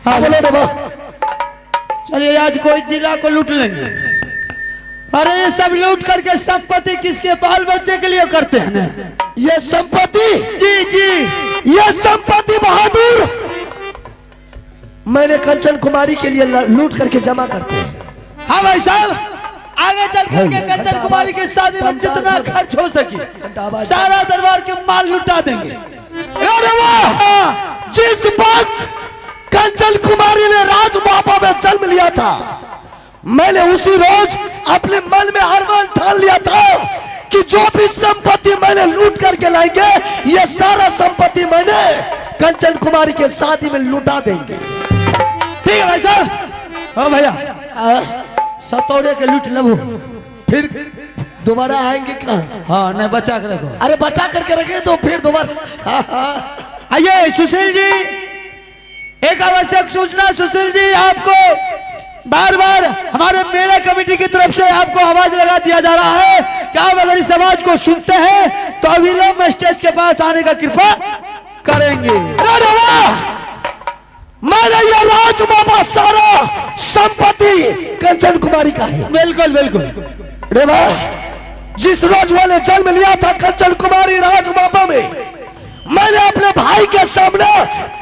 हाँ बोलो देवा। चलिए आज कोई जिला को लूट लेंगे। अरे ये सब लूट करके संपत्ति किसके बाल बच्चे के लिए करते हैं ना? ये संपत्ति, जी जी ये संपत्ति बहादुर मैंने कंचन कुमारी के लिए लूट करके जमा करते हैं। हाँ भाई साहब, आगे चल करके कंचन कुमारी की शादी में जितना खर्च हो सके सारा दरबार के माल लुटा देंगे। अरे वाह, जिस वक्त कंचन कुमारी ने राजमापा में जन्म लिया था, मैंने उसी रोज अपने मन में अरमान ठान लिया था कि जो भी संपत्ति मैंने लूट करके लाएंगे, ये सारा संपत्ति मैंने कंचन कुमारी के शादी में लुटा देंगे। ठीक है भाई साहब। हाँ भैया, सतौरे के लूट लबो, फिर दोबारा आएंगे कहाँ? हाँ नहीं बचा कर रखो। अरे बचा करके रखे तो फिर दोबारा। आइए सुशील जी, एक आवश्यक सूचना। सुशील जी, आपको बार बार हमारे मेला कमेटी की तरफ से आपको आवाज लगा दिया जा रहा है कि आप अगर इस आवाज को सुनते हैं तो अविलंब स्टेज के पास आने का कृपा करेंगे। मैंने ये राजमापा सारा संपत्ति कंचन कुमारी का है। बिल्कुल बिल्कुल। रे वाह, जिस रोज मैंने जन्म लिया था कंचन कुमारी राजमापा में, मैंने अपने भाई के सामने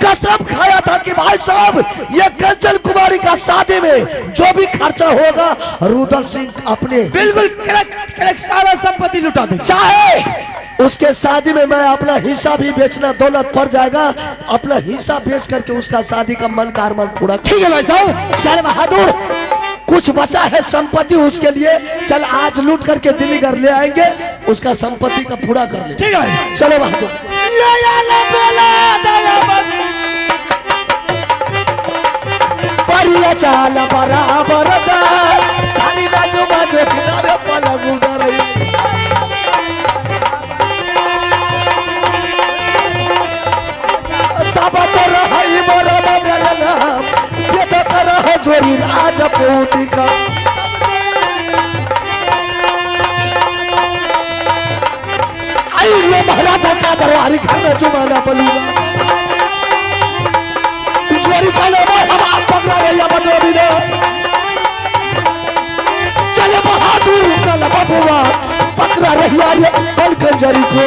कसम खाया था कि भाई साहब ये कंचन कुमारी का शादी में जो भी खर्चा होगा रुद्र सिंह अपने बिल्कुल करेक्ट सारा संपत्ति लुटा दे। चाहे उसके शादी में मैं अपना हिस्सा भी बेचना, दौलत पड़ जाएगा, अपना हिस्सा बेच करके उसका शादी का मन का अरमान पूरा। ठीक है भाई साहब। चल बहादुर, कुछ बचा है संपत्ति, उसके लिए चल आज लूट करके दिल्ली घर ले आएंगे, उसका संपत्ति का पूरा कर ले। ठीक है चलो बहादुर। परिया चाल बराबर जा, खाली बाजू बाजू किनारे पलंग उधर तब तो रही बरद मेरे नाम, ये तो सरह जोरी राजपूती का। आइए महाराजा का दरबारी घर में जुमाना बलूगा, जोरी खाने में हम आप पकड़ा भैया बदोरी ने। चले बहादुर कल बबुआ पकड़ा रही बल कंजरी को।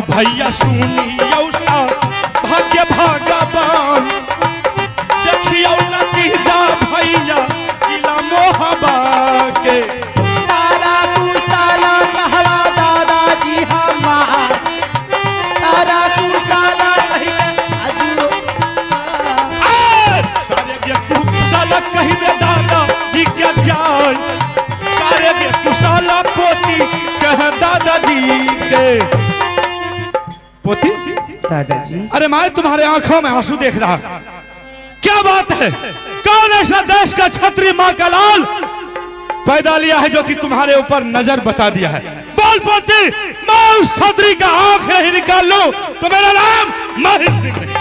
भैया सुनियो सा भाग्य भगवान देखियो नतीजा भैया के पोती। दादाजी अरे मैं तुम्हारे आंखों में आंसू देख रहा, क्या बात है? कौन ऐसा देश का छत्री माँ का लाल पैदा लिया है जो कि तुम्हारे ऊपर नजर बता दिया है? बोल पोती, मैं उस छत्री का आंख नहीं निकाल लूं तो मेरा नाम माहिर सिंह नहीं।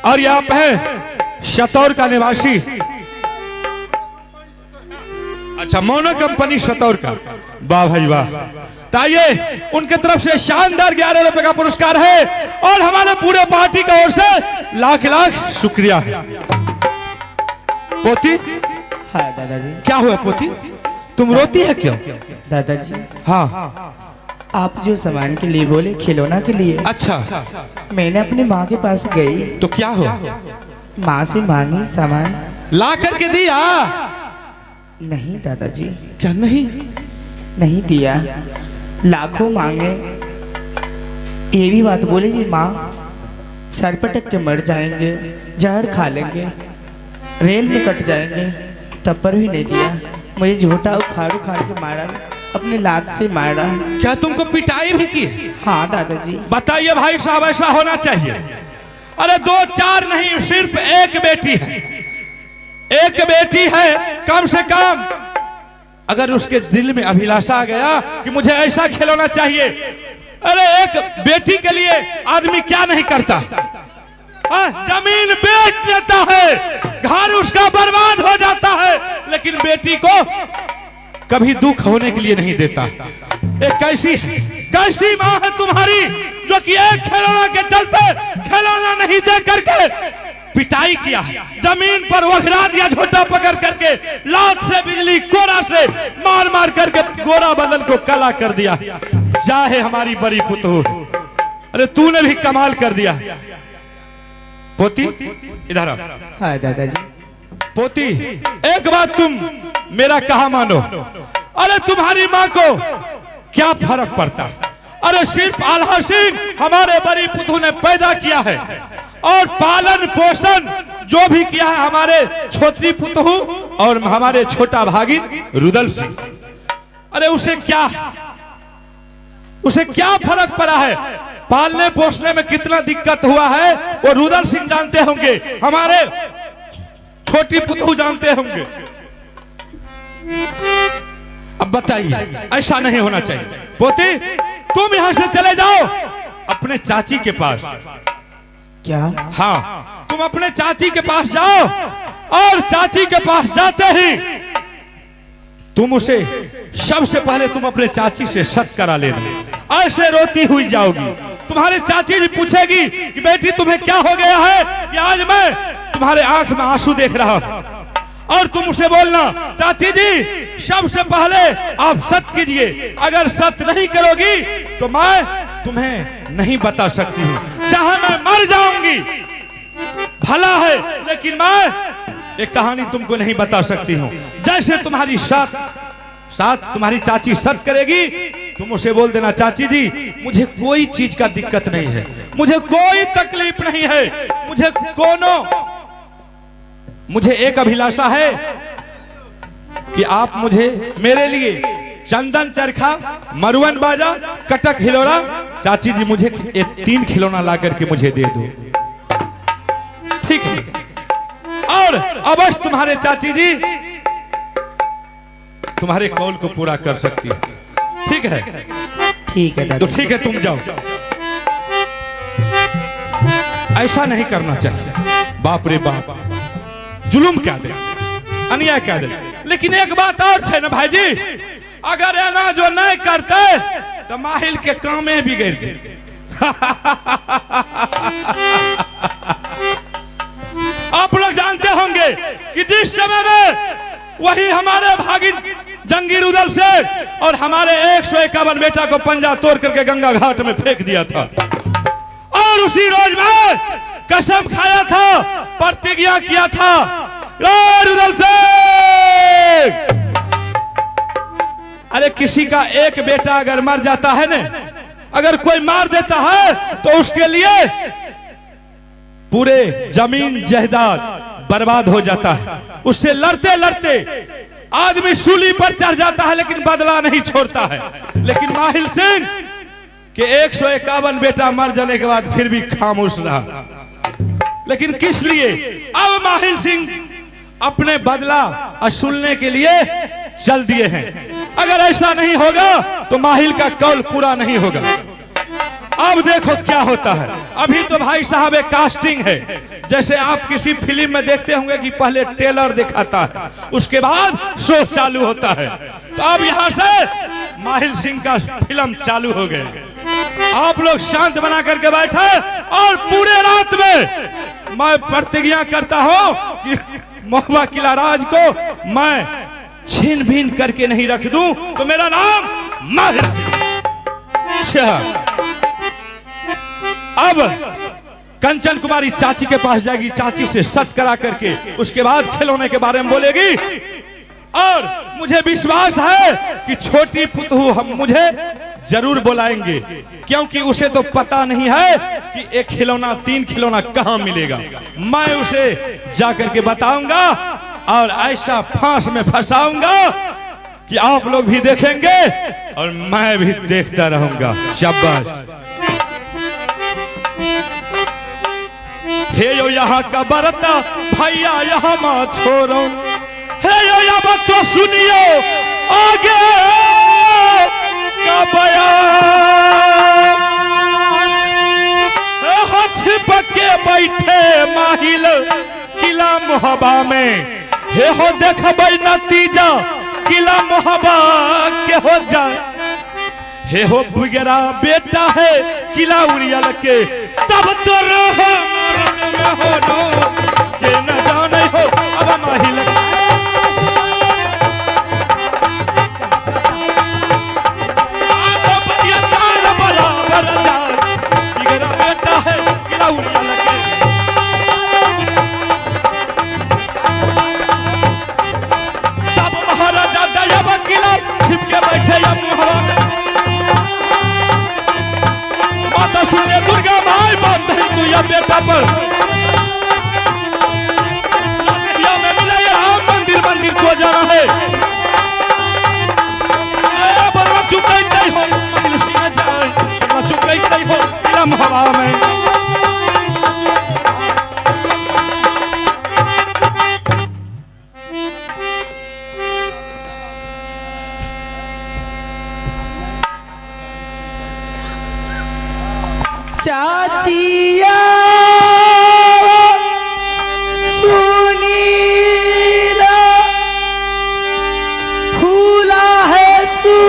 और ये आप है शतौर का निवासी, अच्छा मोनो कंपनी शतौर का, वाह भाई वाह। तो आइए उनके तरफ से शानदार 11 रुपए का पुरस्कार है और हमारे पूरे पार्टी की ओर से लाख लाख शुक्रिया है। पोती हाँ दादाजी। क्या हुआ पोती, तुम रोती है क्यों? दादाजी हाँ आप जो सामान के लिए बोले, खिलौना के लिए, अच्छा, मैंने अपनी माँ के पास गई, तो क्या हुआ? माँ से मांगी सामान, ला करके दिया? नहीं दादाजी, क्या नहीं? नहीं दिया। लाखों मांगे, ये भी बात बोली जी माँ सर पटक के मर जाएंगे, जहर खा लेंगे, रेल में कट जाएंगे, तब पर भी नहीं दिया। मुझे झूठा उखाड़ उखाड़ के मारा, अपने लात से मारा। क्या तुमको पिटाई भी की? हाँ दादाजी। बताइए भाई साहब, ऐसा होना चाहिए? अरे 2 4 नहीं, सिर्फ एक बेटी है, एक बेटी है कम से कम। अगर उसके दिल में अभिलाषा आ गया कि मुझे ऐसा खिलौना चाहिए, अरे एक बेटी के लिए आदमी क्या नहीं करता? जमीन बेच देता है, घर उसका बर्बाद हो जाता है, लेकिन बेटी को कभी दुख होने के लिए नहीं देता। एक कैसी माँ है तुम्हारी जो कि एक खिलौना के चलते खिलौना नहीं दे करके पिटाई किया, जमीन पर वखरा दिया, झोटा पकड़ करके लात से, बिजली कोड़ा से मार मार करके गोरा बदन को काला कर दिया। चाहे हमारी बड़ी पुतहू, अरे तूने भी कमाल कर दिया। पोती इधर आओ। हाँ दादाजी। पोती एक बात तुम मेरा कहा मानो, अरे तुम्हारी माँ को क्या फर्क पड़ता? अरे सिर्फ आल्हा सिंह हमारे बड़ी पुतहू ने पैदा किया है और पालन पोषण जो भी किया है हमारे छोटी पुतहू और हमारे छोटा भागिन रुदल सिंह। अरे उसे क्या फर्क पड़ा है? पालने पोसने में कितना दिक्कत हुआ है वो रुदल सिंह जानते होंगे, हमारे छोटी पुतहू जानते होंगे। अब बताइए, ऐसा नहीं होना चाहिए। पोती तुम यहां से चले जाओ अपने चाची के पास। क्या? हाँ, तुम अपने चाची के पास जाओ और चाची के पास जाते ही तुम उसे सबसे पहले तुम अपने चाची से सत करा लेना। ऐसे रोती हुई जाओगी, तुम्हारी चाची भी पूछेगी कि बेटी तुम्हें क्या हो गया है कि आज मैं तुम्हारे आंख में आंसू देख रहा हूं, और तुम उसे बोलना चाची जी सबसे पहले आप सत कीजिए, अगर सत नहीं करोगी तो मैं तुम्हें नहीं बता सकती हूँ, चाहे मैं मर जाऊंगी भला है, लेकिन मैं एक कहानी तुमको नहीं बता सकती हूँ। जैसे तुम्हारी साथ तुम्हारी चाची सत करेगी, तुम उसे बोल देना चाची जी मुझे कोई चीज का दिक्कत नहीं है, मुझे कोई तकलीफ नहीं है, मुझे एक अभिलाषा है कि आप मुझे मेरे लिए चंदन चरखा, मरुवन बाजा, कटक हिलोरा, चाची जी मुझे 3 खिलौना ला करके मुझे दे दो, ठीक है? और अवश्य तुम्हारे चाची जी तुम्हारे कौल को पूरा कर सकती है, ठीक है? ठीक है तो ठीक है, तुम जाओ। ऐसा नहीं करना चाहिए, बाप रे बाप, जुलुम क्या दे, अन्याय क्या दे। लेकिन एक बात और है ना भाई जी, अगर ये ना जो नहीं करते तो माहिल के काम में भी गिर जाए। आप लोग जानते होंगे कि जिस समय में वही हमारे भागिन जंगीर उदल से और हमारे 151 बेटा को पंजा तोड़ करके गंगा घाट में फेंक दिया था, और उसी रोज में कसम खाया था, प्रतिज्ञा किया था, उदल से अरे किसी का एक बेटा अगर मर जाता है ना, अगर कोई मार देता है तो उसके लिए पूरे जमीन जायदाद बर्बाद हो जाता है। उससे लड़ते लड़ते आदमी सूली पर चढ़ जाता है, लेकिन बदला नहीं छोड़ता है। लेकिन माहिल सिंह कि 151 बेटा मर जाने के बाद फिर भी खामोश रहा। लेकिन किस लिए? अब माहिल सिंह अपने बदला वसूलने के लिए चल दिए हैं। अगर ऐसा नहीं होगा तो माहिल का कौल पूरा नहीं होगा। अब देखो क्या होता है। अभी तो भाई साहब एक कास्टिंग है, जैसे आप किसी फिल्म में देखते होंगे कि पहले ट्रेलर दिखाता है, उसके बाद शो चालू होता है। तो अब यहाँ से माहिल सिंह का फिल्म चालू हो गए। आप लोग शांत बना करके बैठे और पूरे रात में मैं प्रतिज्ञा करता हूं कि महुआ किला राज को मैं छीन भीन करके नहीं रख दूं तो मेरा नाम माहिर सिंह। अब कंचन कुमारी चाची के पास जाएगी, चाची से सत करा करके उसके बाद खिलौने के बारे में बोलेगी। और मुझे विश्वास है कि छोटी पुतहू हम मुझे जरूर बुलाएंगे, क्योंकि उसे तो पता नहीं है कि एक खिलौना 3 खिलौना कहां मिलेगा। मैं उसे जाकर के बताऊंगा और ऐसा फांस में फंसाऊंगा कि आप लोग भी देखेंगे और मैं भी देखता रहूंगा। शाबाश। हे यो यहाँ का बरता भैया यहाँ माँ छोड़ो, हे यो यहाँ तो सुनियो आगे का बयान। छिप के बैठे माहिल किला मोहबा में, हे हो देखबै नतीजा किला मोहबा के हो जाए। हे हो बुगरा बेटा है किला उड़ियल के, तब तो रहो हो नो के न जाने हो। अब माहिल सुनिए दुर्गा भाई बात नहीं तू या बेटा पर में मिला यहाँ मंदिर मंदिर को जाना है। बड़ा चुप नहीं हो महिल सिंह जाए, बड़ा चुप नहीं हो इलम हवा में। चाचिया सुनीला फूला है सुकुमार,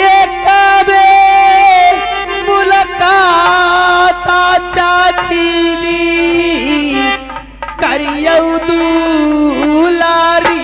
एक बे मुलाकात चाची दी करियौ दुलारी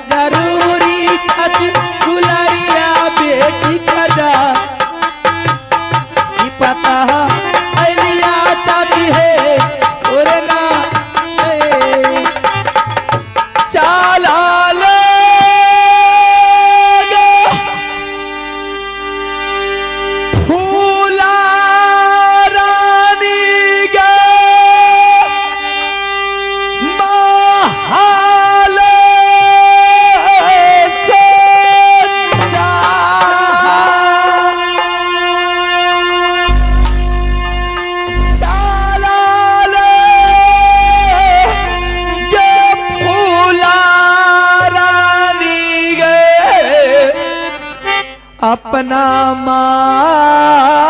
जरूरी छाती गुलरिया अपना माले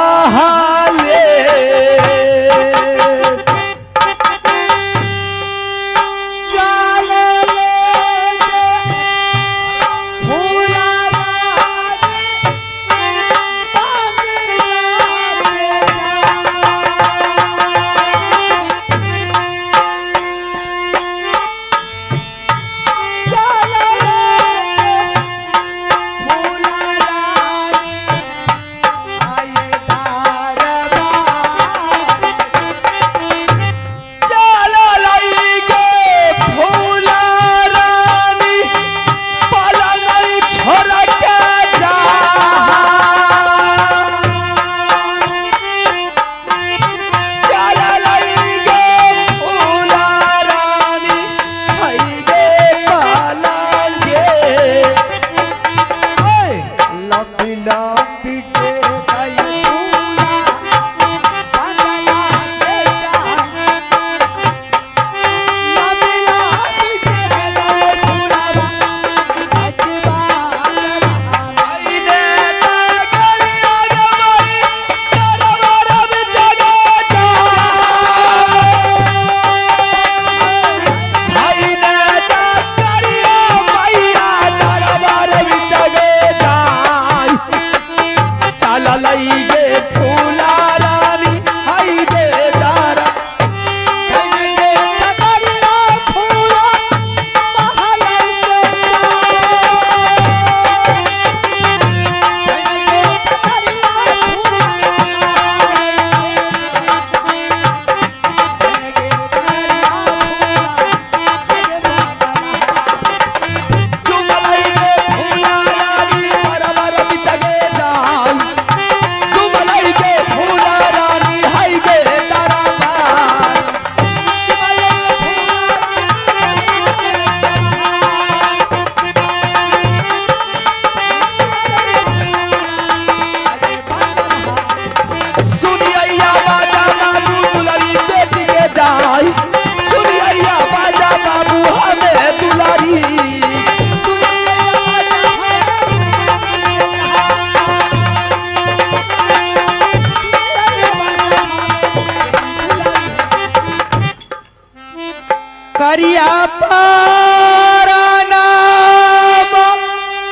करिया पारा नाम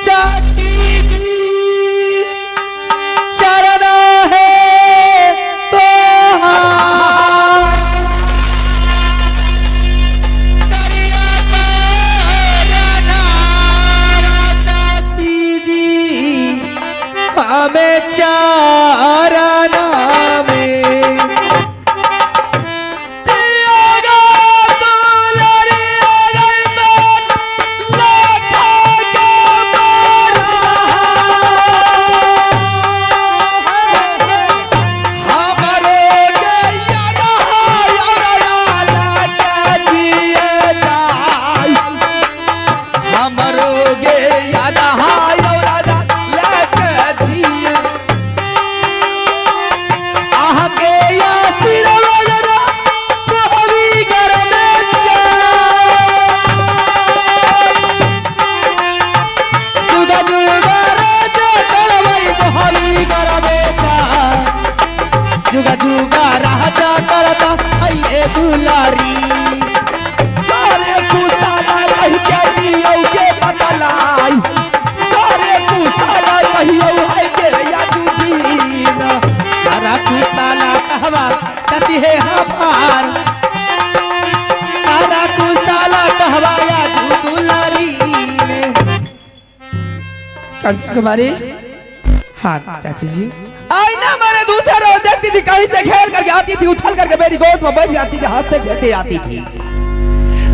चाची जी चरण है तो करिया पारा नाम चाची जी हमें चारण में जुगा जुगा राजा करता है दुलारी सारे कुसाला कह के दियो के बतलाई सारे कुसाला कहियो है के यादू दीन सारा कुसाला कहवा चाची है हमार सारा कुसाला कहवा यादू दुलारी में कंचन कुमारी। हाँ चाची जी आईना मैंने दूसरा रोज देखती थी कहीं से खेल करके आती थी उछल करके मेरी गोद में बैठ जाती थी हाथ से खेलते आती थी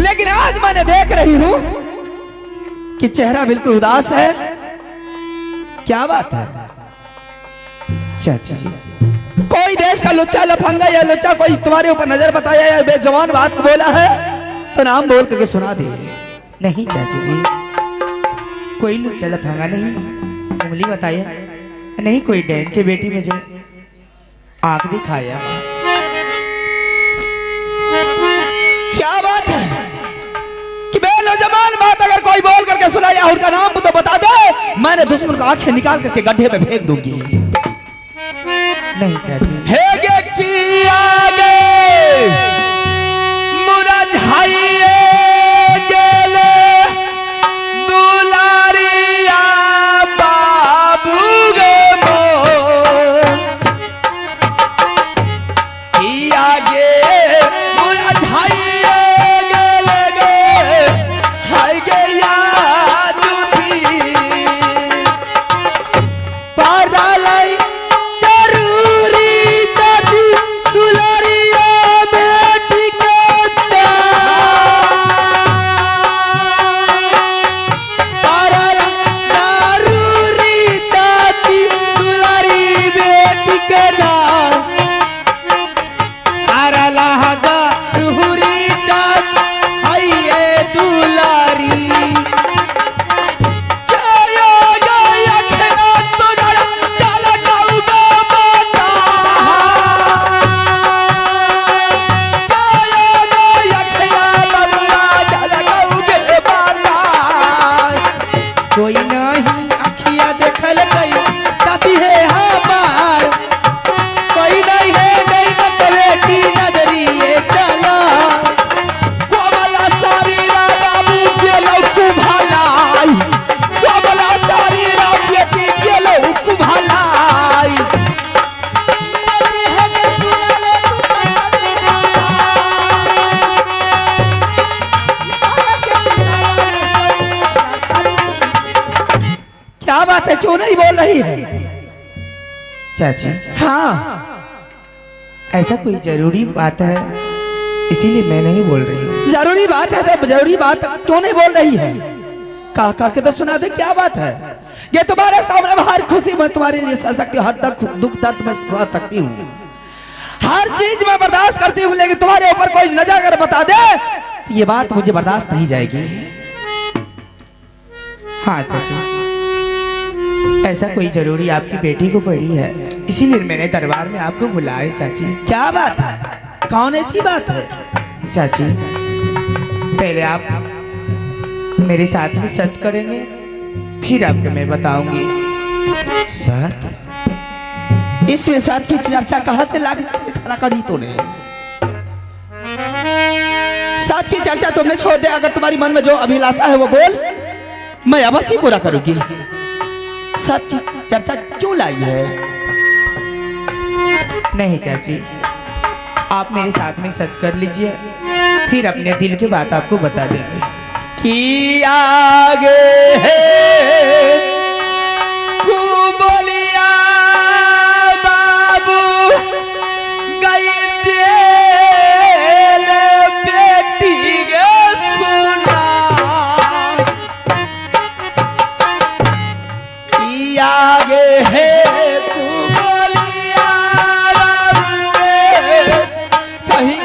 लेकिन आज मैंने देख रही हूँ कि चेहरा बिल्कुल उदास है क्या बात है चाची जी कोई देश का लुच्चा लफंगा या लुच्चा कोई तुम्हारे ऊपर नजर बताया या बेजवान बात बोला है तो नाम बोल करके सुना दे। नहीं चाची जी कोई लुच्चा लफंगा नहीं उंगली बताया नहीं कोई डैन की बेटी मुझे आंख दिखाया। क्या बात है कि बेनौजवान बात अगर कोई कोई बोल करके सुनाया उनका नाम तो बता दे, मैंने दुश्मन को आंखें निकाल करके गड्ढे में फेंक दूंगी। नहीं चाची। हेगे की आगे मुरझाइए गेले दुलारिया बाबू गे मोर, की आगे मुरझाइए गेले गे हाय गे याद थी पारालाई जरूरी चाची दुलारिया बेटी के चा पारालाई जरूरी चाची दुलारी बेटी के जा पाराला जरूरी चाची आइए दुलारी कोई नहीं अखिया देखल गई चाची है हमार, कोई नहीं है गई न बेटी नजरिए चला। कोमला सारी रा बाबू गेलो कुभालाई, कोमला सारी रा बेटी गेलो कुभालाई। क्या बात है, क्यों नहीं बोल रही है? चाची हाँ, ऐसा कोई जरूरी बात है इसीलिए मैं नहीं बोल रही हूँ। जरूरी बात है तो जरूरी बात क्यों नहीं बोल रही है? कहा करके तो सुना दे, क्या बात है? ये तुम्हारे सामने हर खुशी में तुम्हारे लिए सह सकती हूँ, हर दुख दर्द में सह सकती हूँ, हर चीज में बर्दाश्त करती हूँ, लेकिन तुम्हारे ऊपर कोई नजर अगर बता दे तो ये बात मुझे बर्दाश्त नहीं जाएगी। हाँ चाची, ऐसा कोई जरूरी आपकी बेटी को पड़ी है इसीलिए मैंने दरबार में आपको बुलाया चाची। क्या बात है, कौन ऐसी बात है? चाची पहले आप मेरे साथ में सत्य करेंगे फिर आपको मैं बताऊंगी। सत? इसमें सत की चर्चा कहां से लागी खड़ा करी तूने? सत की चर्चा तुमने छोड़ दे, अगर तुम्हारी मन में जो अभिलाषा है वो बोल, मैं अवश्य ही पूरा करूंगी। सत की चर्चा क्यों लाई है? नहीं चाची, आप मेरे साथ में सत्य कर लीजिए फिर अपने दिल की बात आपको बता देंगे। कि आगे है कुबलिया बाबू गई तेल बेटी गे सुना, कि आगे है कुबलिया बाबू रे कहीं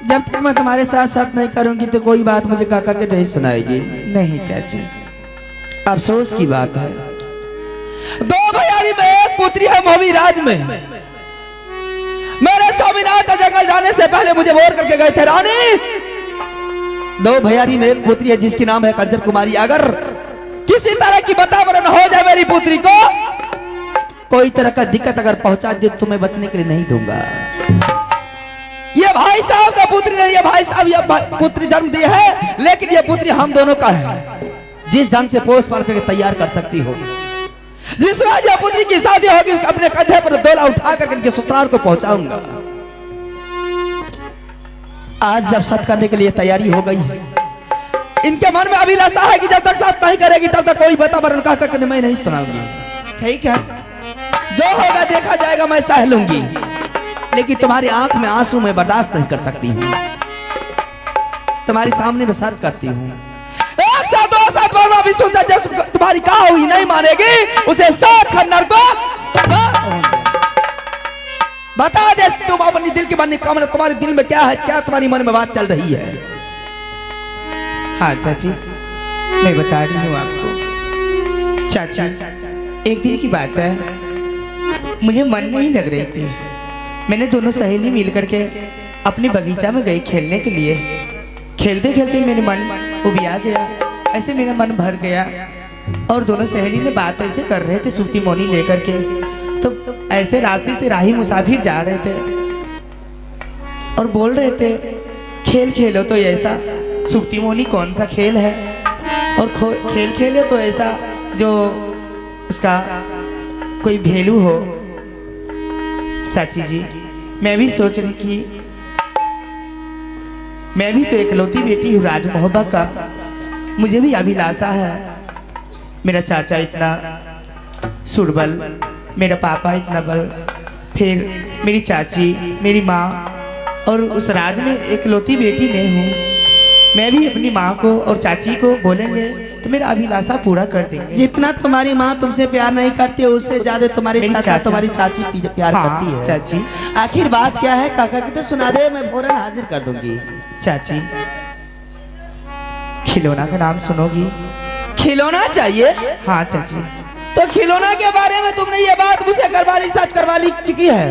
जब तक मैं तुम्हारे साथ साथ नहीं करूंगी तो कोई बात मुझे काका के नहीं सुनाएगी। नहीं चाची, अफसोस की बात है, दो भैयारी में एक पुत्री है मोहवीराज में। मेरे स्वामीनाथ जंगल जाने से पहले मुझे बोर करके गए थे, रानी 2 भैयारी में एक पुत्री है जिसकी नाम है कंचन कुमारी। अगर किसी तरह की वातावरण हो जाए मेरी पुत्री को, कोई तरह का दिक्कत अगर पहुंचा दे तो मैं बचने के लिए नहीं दूंगा। ये भाई साहब का पुत्री नहीं है, भाई साहब ये पुत्री जन्म दिया है, लेकिन ये पुत्री हम दोनों का है। जिस ढंग से पोष पाल करके तैयार कर सकती हो, जिस राजा पुत्री की शादी होगी उसको अपने कंधे पर डोला उठा कर इनके ससुराल को पहुंचाऊंगा। आज जब सत करने के लिए तैयारी हो गई है, इनके मन में अभिलाषा है कि जब तक सत नहीं करेगी तब तक कोई वातावरण कह करके मैं नहीं सुनाऊंगी। ठीक है, जो होगा देखा जाएगा, मैं सह लूंगी, लेकिन तुम्हारी आंख में आंसू मैं बर्दाश्त नहीं कर सकती हूँ। तुम्हारे सामने मैं सत करती हूँ, 1 साथ 2 साथ वर्मा विश्व तुम्हारी कहा हुई नहीं मानेगी, उसे 7 खंडर को बता दे। तुम अपनी दिल की मन कामना, तुम्हारे दिल में क्या है, क्या तुम्हारी मन में बात चल रही है? हाँ चाची, मैं बता रही हूँ आपको। चाची, एक दिन की बात है, मुझे मन नहीं लग रही थी। मैंने दोनों सहेली मिलकर के अपने बगीचा में गई खेलने के लिए। खेलते खेलते मेरे मन उबिया गया, ऐसे मेरा मन भर गया। और दोनों सहेली ने बात ऐसे कर रहे थे सूती मोनी लेकर के, तो ऐसे रास्ते से राही मुसाफिर जा रहे थे और बोल रहे थे खेल खेलो तो ऐसा। सूती मोनी कौन सा खेल है, और खेल खेले तो ऐसा जो उसका कोई वैल्यू हो। चाची जी, मैं भी सोच रही कि मैं भी तो इकलौती बेटी हूँ राज मोहब्बा का, मुझे भी अभिलाषा है। मेरा चाचा इतना सुरबल, मेरा पापा इतना बल, फिर मेरी चाची, मेरी माँ, और उस राज में इकलौती बेटी मैं हूँ। मैं भी अपनी माँ को और चाची को बोलेंगे तो मेरा अभिलाषा पूरा कर देंगे। जितना तुम्हारी माँ तुमसे प्यार नहीं करती है, उससे ज्यादा तुम्हारी चाचा तुम्हारी चाची प्यार करती है। चाची, आखिर बात क्या है काका की तो सुना दे, मैं फौरन हाजिर कर दूंगी। चाची, खिलौना का नाम सुनोगी? खिलौना चाहिए? हाँ चाची। तो खिलौना के बारे में तुमने ये बात मुझसे सच करवा ली चुकी है।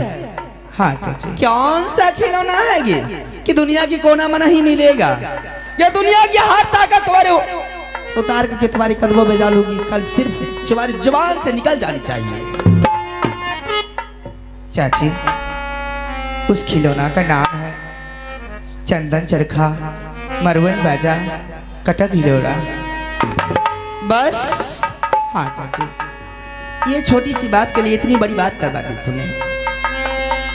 हाँ चाची। कौन सा खिलौना है ये कि दुनिया की कोना में नहीं मिलेगा? ये दुनिया की हर ताकत तुम्हारे उतार करके तुम्हारे कदमों में डालूंगी, कल सिर्फ तुम्हारी जुबान से निकल जानी चाहिए। चाची, उस खिलौना का नाम है चंदन चरखा, मरवन बाजा, कटक हिलोरा। बस? हाँ चाची। ये छोटी सी बात के लिए इतनी बड़ी बात करवा दी तुमने।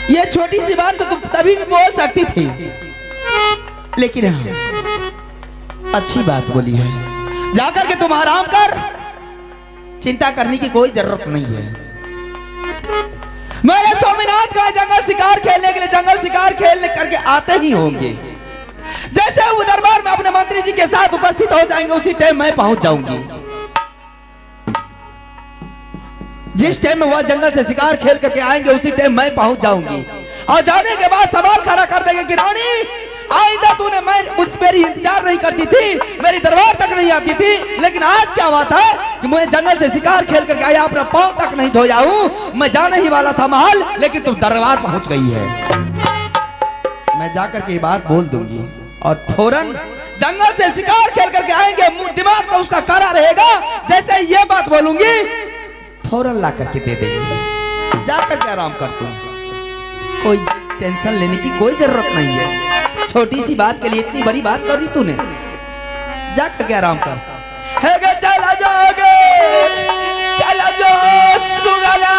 ये छोटी सी बात तो तुम तभी भी बोल सकती थी, लेकिन हाँ अच्छी बात बोली है। जाकर के तुम आराम कर, चिंता करने की कोई जरूरत नहीं है। मेरे स्वामीनाथ का जंगल शिकार खेलने के लिए जंगल शिकार खेलने करके आते ही होंगे। जैसे वो दरबार में अपने मंत्री जी के साथ उपस्थित हो जाएंगे, उसी टाइम मैं पहुंच जाऊंगी। जिस टाइम में वह जंगल से शिकार खेल करके आएंगे, उसी टाइम मैं पहुंच जाऊंगी। और जाने के बाद सवाल खड़ा कर देंगे कि रानी, आइंदा तूने मेरी इंतजार नहीं करती थी, मेरी दरबार तक नहीं आती थी, लेकिन आज क्या बात है कि मुझे जंगल से शिकार खेल करके आया, अपना पांव तक नहीं धोया हूं। मैं जाने ही वाला था महल, लेकिन तुम दरबार पहुंच गई है। मैं जाकर के ये बात बोल दूंगी और फौरन जंगल से शिकार खेल करके आएंगे, दिमाग तो उसका कड़ा रहेगा। जैसे ये बात बोलूंगी फौरन ला करके दे देंगे। जाकर के आराम कर, तुम कोई टेंशन लेने की कोई जरूरत नहीं है। छोटी सी बात के लिए इतनी बड़ी बात कर दी तूने, जा करके आराम कर। है चला जाओगे, चला जाओ सुगला।